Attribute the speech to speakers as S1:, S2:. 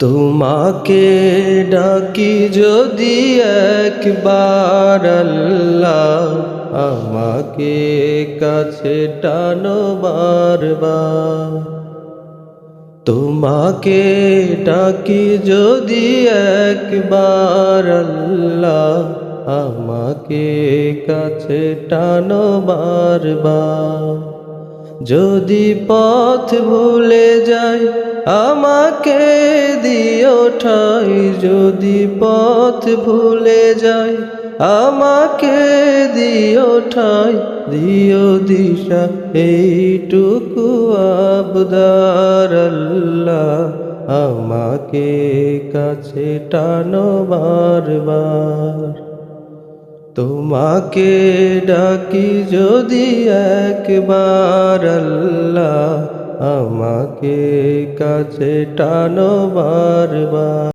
S1: তোমাকে ডাকি যদি একবার আল্লাহ, আমাকে কাছে টানো বারবার। তোমাকে ডাকি যদি একবার আল্লাহ, আমাকে কাছে টানো বারবার। যদি পথ ভুলে যাই আমাকে দিও ঠাই, যদি পথ ভুলে যাই আমাকে দিও ঠাই, দিও দিশা এইটুকু আবদার আল্লাহ, আমাকে কাছে টানো বারবার। তোমাকে ডাকি যদি একবার আল্লাহ, আমাকে কাছে টানো বারবার।